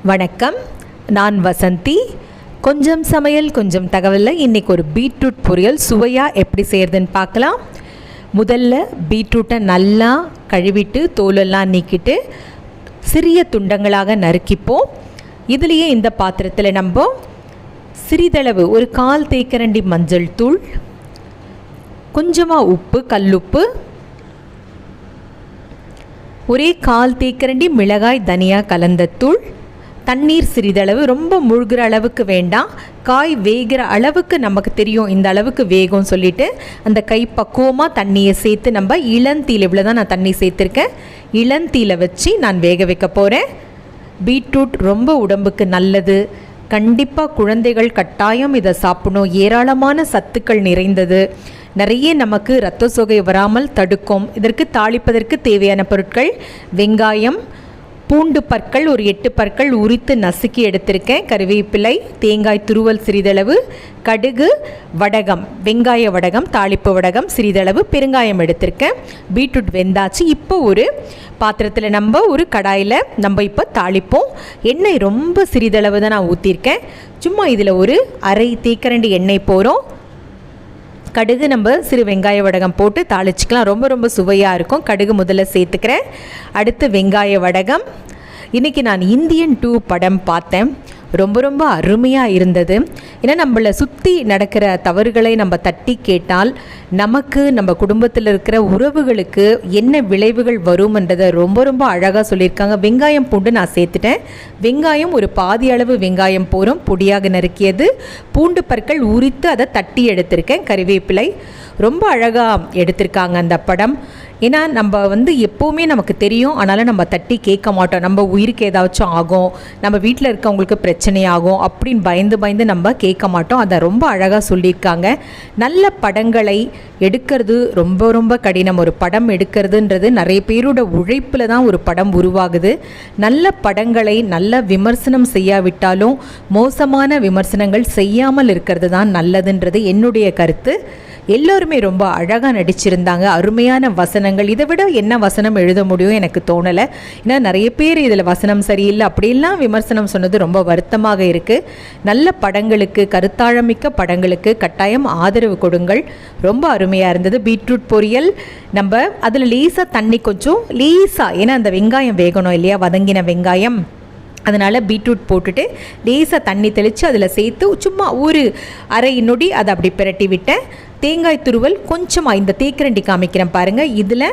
வணக்கம், நான் வசந்தி. கொஞ்சம் சமையல் கொஞ்சம் தகவலில் இன்றைக்கி ஒரு பீட்ரூட் பொரியல் சுவையாக எப்படி செய்கிறதுன்னு பார்க்கலாம். முதல்ல பீட்ரூட்டை நல்லா கழுவிட்டு தோலெல்லாம் நீக்கிட்டு சிறிய துண்டங்களாக நறுக்கிப்போம். இதுலேயே இந்த பாத்திரத்தில் நம்ம சிறிதளவு ஒரு 1/4 தேக்கரண்டி மஞ்சள் தூள், கொஞ்சமாக உப்பு, கல்லுப்பு, ஒரே 1/4 தேக்கரண்டி மிளகாய் தனியா கலந்த தூள், தண்ணீர் சிறிதளவு, ரொம்ப முழுகிற அளவுக்கு வேண்டாம், காய் வேகிற அளவுக்கு நமக்கு தெரியும் இந்த அளவுக்கு வேகும் சொல்லிவிட்டு அந்த கை பக்குவமாக தண்ணியை சேர்த்து நம்ம இளந்தீயில், இவ்வளோ தான் நான் தண்ணி சேர்த்துருக்கேன், இளந்தீயில் வச்சு நான் வேக வைக்க போகிறேன். பீட்ரூட் ரொம்ப உடம்புக்கு நல்லது, கண்டிப்பாக குழந்தைகள் கட்டாயம் இதை சாப்பிடணும். ஏராளமான சத்துக்கள் நிறைந்தது, நிறைய நமக்கு இரத்த சோகை வராமல் தடுக்கும். இதற்கு தாளிப்பதற்கு தேவையான பொருட்கள்: வெங்காயம், பூண்டு பற்கள் ஒரு 8 பற்கள் உரித்து நசுக்கி எடுத்திருக்கேன், கருவேப்பிலை, தேங்காய் துருவல் சிறிதளவு, கடுகு, வடகம், வெங்காய வடகம், தாளிப்பு வடகம் சிறிதளவு, பெருங்காயம் எடுத்திருக்கேன். பீட்ரூட் வெந்தாச்சு. இப்போ ஒரு பாத்திரத்தில் நம்ம ஒரு கடாயில் நம்ம இப்போ தாளிப்போம். எண்ணெய் ரொம்ப சிறிதளவு தான் நான் ஊற்றிருக்கேன். சும்மா இதில் ஒரு 1/2 தேக்கரண்டி எண்ணெய் போகிறோம். கடுகு நம்ம சிறு வெங்காய வடகம் போட்டு தாளிச்சிக்கலாம், ரொம்ப ரொம்ப சுவையாக இருக்கும். கடுகு முதல்ல சேர்த்துக்கிறேன். அடுத்து வெங்காய வடகம். இன்றைக்கி நான் இந்தியன் 2 படம் பார்த்தேன், ரொம்ப ரொம்ப அருமையாக இருந்தது. ஏன்னா நம்மளை சுற்றி நடக்கிற தவறுகளை நம்ம தட்டி கேட்டால் நமக்கு, நம்ம குடும்பத்தில் இருக்கிற உறவுகளுக்கு என்ன விளைவுகள் வரும்ன்றதை ரொம்ப ரொம்ப அழகாக சொல்லியிருக்காங்க. வெங்காயம் பூண்டு நான் சேர்த்துட்டேன். வெங்காயம் ஒரு பாதி அளவு வெங்காயம் போகிறோம், பொடியாக நறுக்கியது. பூண்டு பற்கள் உரித்து அதை தட்டி எடுத்திருக்கேன். கறிவேப்பிலை ரொம்ப அழகாக எடுத்திருக்காங்க அந்த படம். ஏன்னா நம்ம எப்போவுமே நமக்கு தெரியும், ஆனாலும் நம்ம தட்டி கேட்க மாட்டோம். நம்ம உயிருக்கு ஏதாச்சும் ஆகும், நம்ம வீட்டில் இருக்கவங்களுக்கு பிரச்சனையாகும் அப்படின்னு பயந்து பயந்து நம்ம கேட்க மாட்டோம். அதை ரொம்ப அழகாக சொல்லியிருக்காங்க. நல்ல படங்களை எடுக்கிறது ரொம்ப ரொம்ப கடினம். ஒரு படம் எடுக்கிறதுன்றது நிறைய பேரோட உழைப்பில் தான் ஒரு படம் உருவாகுது. நல்ல படங்களை நல்ல விமர்சனம் செய்யாவிட்டாலும் மோசமான விமர்சனங்கள் செய்யாமல் இருக்கிறது தான் நல்லதுன்றது என்னுடைய கருத்து. எல்லோருமே ரொம்ப அழகாக நடிச்சிருந்தாங்க, அருமையான வசனங்கள். இதை விட என்ன வசனம் எழுத முடியும் எனக்கு தோணலை. ஏன்னா நிறைய பேர் இதில் வசனம் சரியில்லை அப்படிலாம் விமர்சனம் சொன்னது ரொம்ப வருத்தமாக இருக்குது. நல்ல படங்களுக்கு, கருத்தாழமிக்க படங்களுக்கு கட்டாயம் ஆதரவு கொடுங்கள். ரொம்ப அருமையாக இருந்தது. பீட்ரூட் பொரியல் நம்ம அதில் லேசாக தண்ணி கொஞ்சம் லேசாக, ஏன்னா அந்த வெங்காயம் வேகணும் இல்லையா, வதங்கின வெங்காயம், அதனால் பீட்ரூட் போட்டுட்டு லேசாக தண்ணி தெளித்து அதில் சேர்த்து சும்மா ஒரு 1/2 நொடி அதை அப்படி பிரட்டி விட்டேன். தேங்காய் துருவல் கொஞ்சமாக, இந்த தேக்கரண்டி காமிக்கிறேன் பாருங்கள், இதில்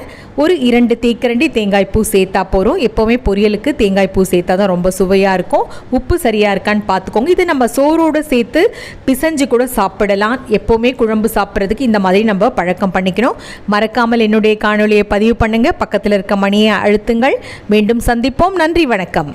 ஒரு 2 தேக்கரண்டி தேங்காய் பூ சேர்த்தா போகிறோம். எப்போவுமே பொரியலுக்கு தேங்காய் பூ சேர்த்தா தான் ரொம்ப சுவையாக இருக்கும். உப்பு சரியாக இருக்கான்னு பார்த்துக்கோங்க. இது நம்ம சோறோடு சேர்த்து பிசைஞ்சு கூட சாப்பிடலாம். எப்போவுமே குழம்பு சாப்பிட்றதுக்கு இந்த மாதிரி நம்ம பழக்கம் பண்ணிக்கணும். மறக்காமல் என்னுடைய காணொலியை பதிவு பண்ணுங்கள், பக்கத்தில் இருக்க மணியை அழுத்துங்கள். மீண்டும் சந்திப்போம். நன்றி, வணக்கம்.